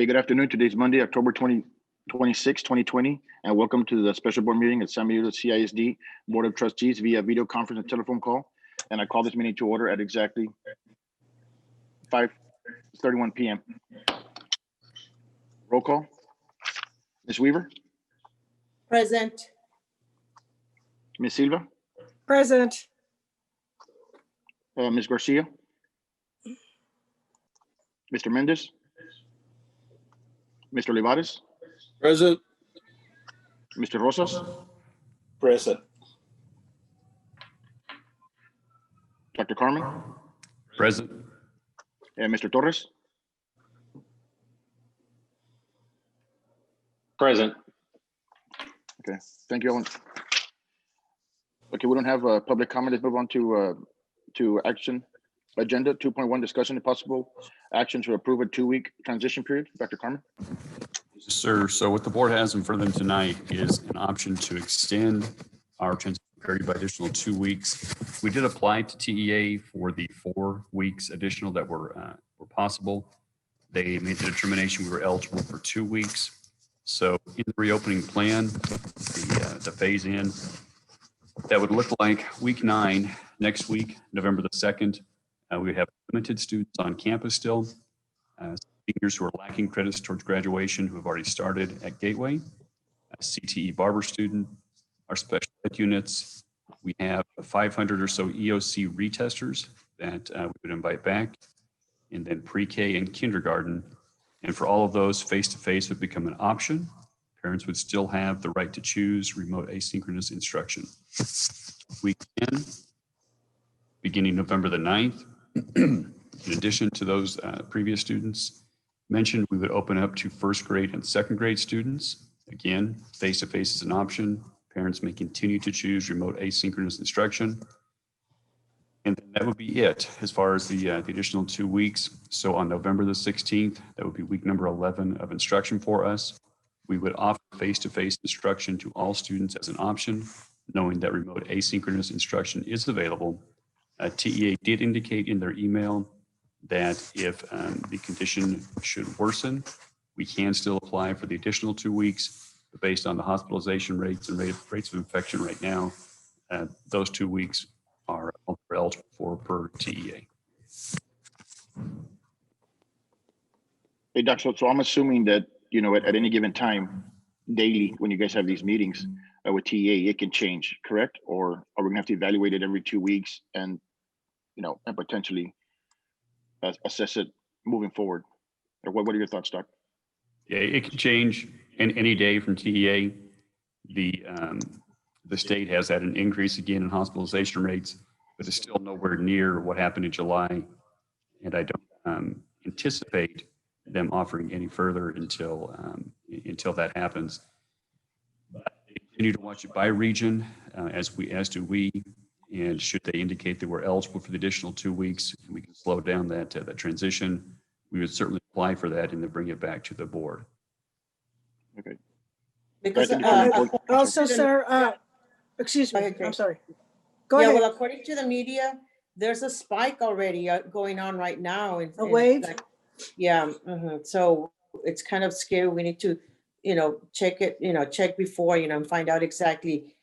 Okay, good afternoon. Today's Monday, October 26, 2020, and welcome to the special board meeting at San Miguel CISD Board of Trustees via video conference and telephone call. And I call this meeting to order at exactly 5:31 p.m. Roll call. Ms. Weaver? Present. Ms. Silva? Present. Ms. Garcia? Mr. Mendez? Mr. Olivares? Present. Mr. Rosas? Present. Dr. Carmen? Present. And Mr. Torres? Present. Okay, thank you all. Okay, we don't have a public comment. Let's move on to action agenda 2.1, discussion and possible action to approve a 2-week transition period. Dr. Carmen? Sir, so what the board has in front of them tonight is an option to extend our transition period by additional 2 weeks. We did apply to TEA for the 4 weeks additional that were possible. They made the determination we were eligible for 2 weeks. So in the reopening plan, the phase in, that would look like week 9 next week, November the 2nd. We have limited students on campus still. Seniors who are lacking credits towards graduation who have already started at Gateway. A CTE Barber student, our special ed units. We have 500 or so EOC retesters that we would invite back. And then pre-K and kindergarten. And for all of those, face-to-face would become an option. Parents would still have the right to choose remote asynchronous instruction. Week 10, beginning November the 9th. In addition to those previous students mentioned, we would open up to first grade and second grade students. Again, face-to-face is an option. Parents may continue to choose remote asynchronous instruction. And that would be it as far as the additional 2 weeks. So on November the 16th, that would be week number 11 of instruction for us. We would offer face-to-face instruction to all students as an option, knowing that remote asynchronous instruction is available. TEA did indicate in their email that if the condition should worsen, we can still apply for the additional 2 weeks, but based on the hospitalization rates and rates of infection right now, those 2 weeks are eligible for per TEA. Hey, Doc, so I'm assuming that, at any given time, daily, when you guys have these meetings with TEA, it can change, correct? Or are we gonna have to evaluate it every 2 weeks and potentially assess it moving forward? Or what are your thoughts, Doc? Yeah, it can change any day from TEA. The state has had an increase again in hospitalization rates, but it's still nowhere near what happened in July. And I don't anticipate them offering any further until that happens. But they continue to watch it by region, as do we. And should they indicate that we're eligible for the additional 2 weeks, and we can slow down that transition, we would certainly apply for that and then bring it back to the board. Okay. Because Also, sir, excuse me, I'm sorry. Go yeah, ahead. well, according to the media, there's a spike already going on right now. A wave? So it's kind of scary. We need to, check it, check before, and find out exactly,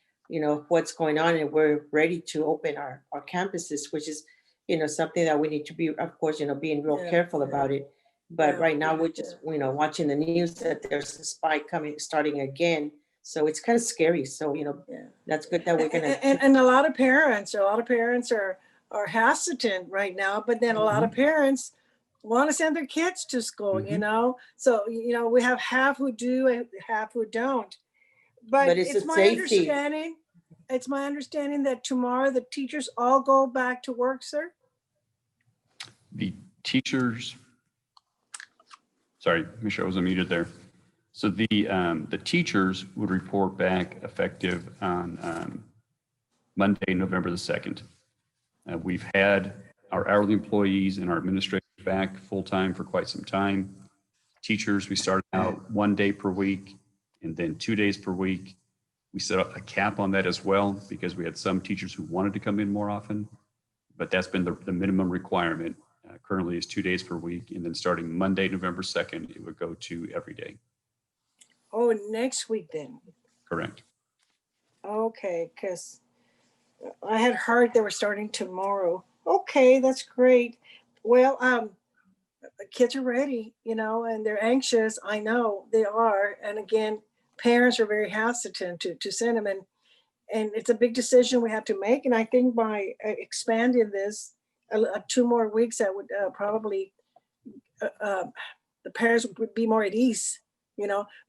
what's going on, and we're ready to open our campuses, which is, something that we need to be, of course, being real careful about it. But right now we're just, watching the news that there's a spike starting again. So it's kind of scary. So, that's good that we're gonna. And a lot of parents are hesitant right now, but then a lot of parents want to send their kids to school, So, we have half who do and half who don't. But it's my understanding that tomorrow the teachers all go back to work, sir? The teachers, sorry, make sure I was unmuted there. So the teachers would report back effective on Monday, November the 2nd. We've had our hourly employees and our administrators back full-time for quite some time. Teachers, we started out 1 day per week and then 2 days per week. We set up a cap on that as well because we had some teachers who wanted to come in more often, but that's been the minimum requirement currently is 2 days per week. And then starting Monday, November 2nd, it would go to every day. Oh, next week then. Correct. Okay, because I had heard they were starting tomorrow. Okay, that's great. Well, the kids are ready, and they're anxious. I know they are. And again, parents are very hesitant to send them. And it's a big decision we have to make. And I think by expanding this 2 more weeks, that would probably, the parents would be more at ease,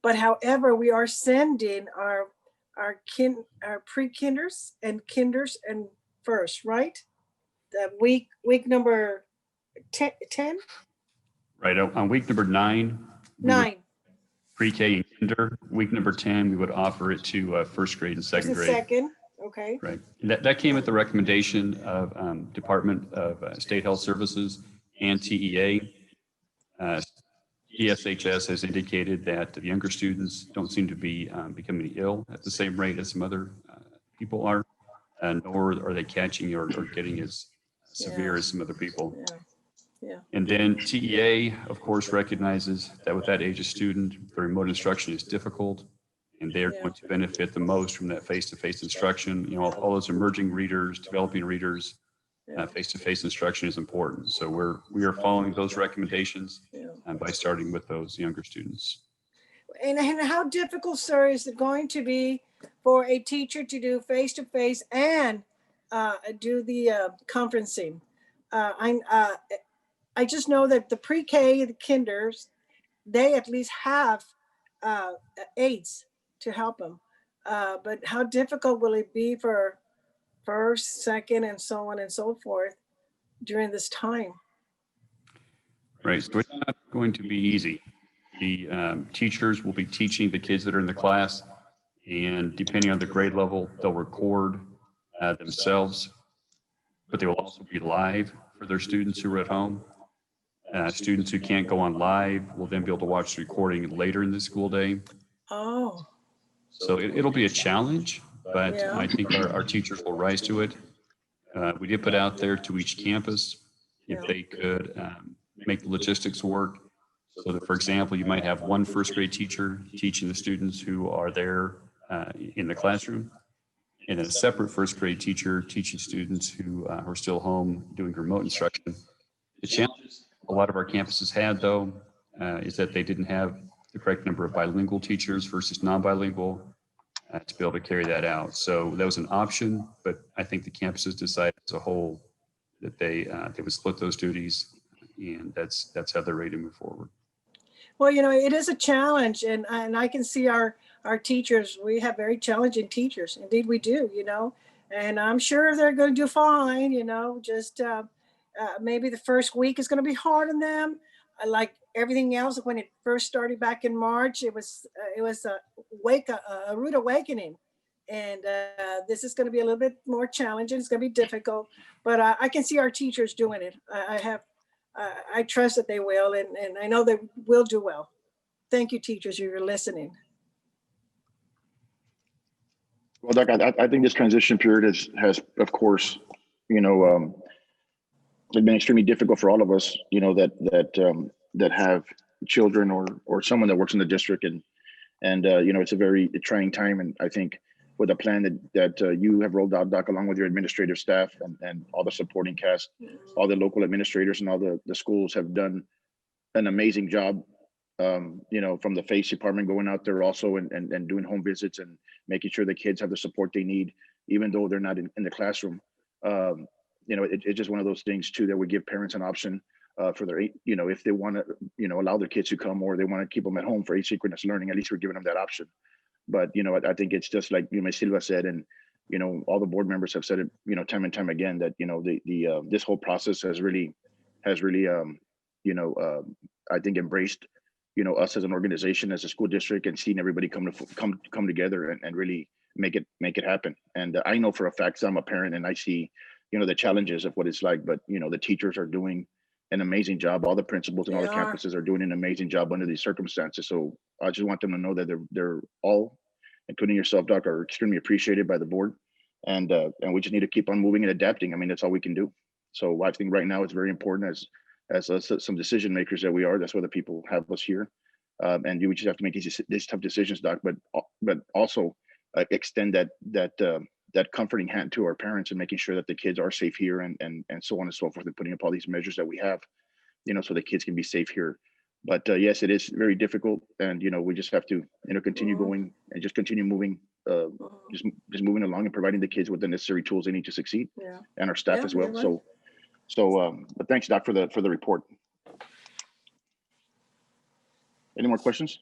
But however, we are sending our pre-kinders and kinders and first, right? The week number 10. Right. On week number 9, we would 9. pre-K and kinder. Week number 10, we would offer it to first grade and It's second the grade. second. Okay. Right. And that came at the recommendation of Department of State Health Services and TEA. ESHS has indicated that the younger students don't seem to be becoming ill at the same rate as some other people are, nor are they catching or getting as severe as some other people. Yeah. And then TEA, of course, recognizes that with that age of student, the remote instruction is difficult, and they're Yeah. going to benefit the most from that face-to-face instruction. All those emerging readers, developing readers, Yeah. face-to-face instruction is important. So we are following those recommendations Yeah. by starting with those younger students. And how difficult, sir, is it going to be for a teacher to do face-to-face and do the conferencing? I just know that the pre-K, the kinders, they at least have aides to help them. But how difficult will it be for first, second, and so on and so forth during this time? Right. So it's not going to be easy. The teachers will be teaching the kids that are in the class, and depending on the grade level, they'll record themselves, but they will also be live for their students who are at home. Students who can't go on live will then be able to watch the recording later in the school day. Oh, So it'll be a challenge, but Yeah. I think our teachers will rise to it. We did put out there to each campus if Yeah. they could make the logistics work. So that, for example, you might have one first grade teacher teaching the students who are there in the classroom, and then a separate first grade teacher teaching students who are still home doing remote instruction. The challenge a lot of our campuses had, though, is that they didn't have the correct number of bilingual teachers versus non-bilingual to be able to carry that out. So that was an option, but I think the campuses decided as a whole that they would split those duties, and that's how they're ready to move forward. well, it is a challenge, and I can see our teachers. We have very challenging teachers. Indeed, we do. And I'm sure they're going to do fine. Just maybe the first week is going to be hard on them. Like everything else, when it first started back in March, it was a rude awakening, and this is going to be a little bit more challenging. It's going to be difficult, but I can see our teachers doing it. I trust that they will, and I know they will do well. Thank you, teachers, if you're listening. Well, Doc, I think this transition period has of course, it's been extremely difficult for all of us, that have children or someone that works in the district, and it's a very trying time. And I think with the plan that you have rolled out, Doc, along with your administrative staff and all the supporting cast, all the local administrators and all the schools have done an amazing job. From the FACE department going out there also and doing home visits and making sure the kids have the support they need, even though they're not in the classroom. It's just one of those things too that would give parents an option for their, if they want to, allow their kids to come, or they want to keep them at home for asynchronous learning. At least we're giving them that option. But I think it's just like Ms. Silva said, and all the board members have said it, time and time again, that the this whole process has really I think embraced us as an organization, as a school district, and seeing everybody come together and really make it happen. And I know for a fact, 'cause I'm a parent and I see the challenges of what it's like, but the teachers are doing an amazing job. All the principals and all the They are. campuses are doing an amazing job under these circumstances. So I just want them to know that they're all, including yourself, Doc, are extremely appreciated by the board, and we just need to keep on moving and adapting. I mean, that's all we can do. So I think right now it's very important, as some decision makers that we are. That's why the people have us here. And you just have to make these tough decisions, Doc, but also extend that comforting hand to our parents and making sure that the kids are safe here and so on and so forth, and putting up all these measures that we have, so the kids can be safe here. But yes, it is very difficult, and we just have to continue going and just continue moving, just moving along and providing the kids with the necessary tools they need to succeed, Yeah. and our staff Yeah, as well. you're right. But thanks, Doc, for the report. Any more questions?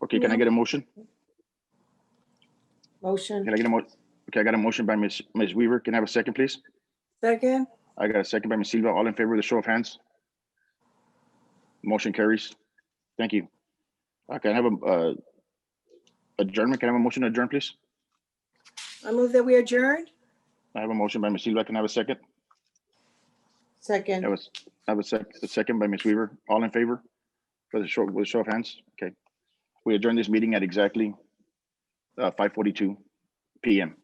Okay, can I No. get a motion? Motion. Can I get a Okay, I got a motion by Ms. Weaver. Can I have a second, please? Second, I got a second by Ms. Silva. All in favor of the show of hands? Motion carries. Thank you. Can I have a adjournment? Can I have a motion to adjourn, please? I move that we adjourn. I have a motion by Ms. Silva. Can I have a second? Second. I have a second by Ms. Weaver. All in favor for the show, with a show of hands? Okay. We adjourn this meeting at exactly 5:42 p.m.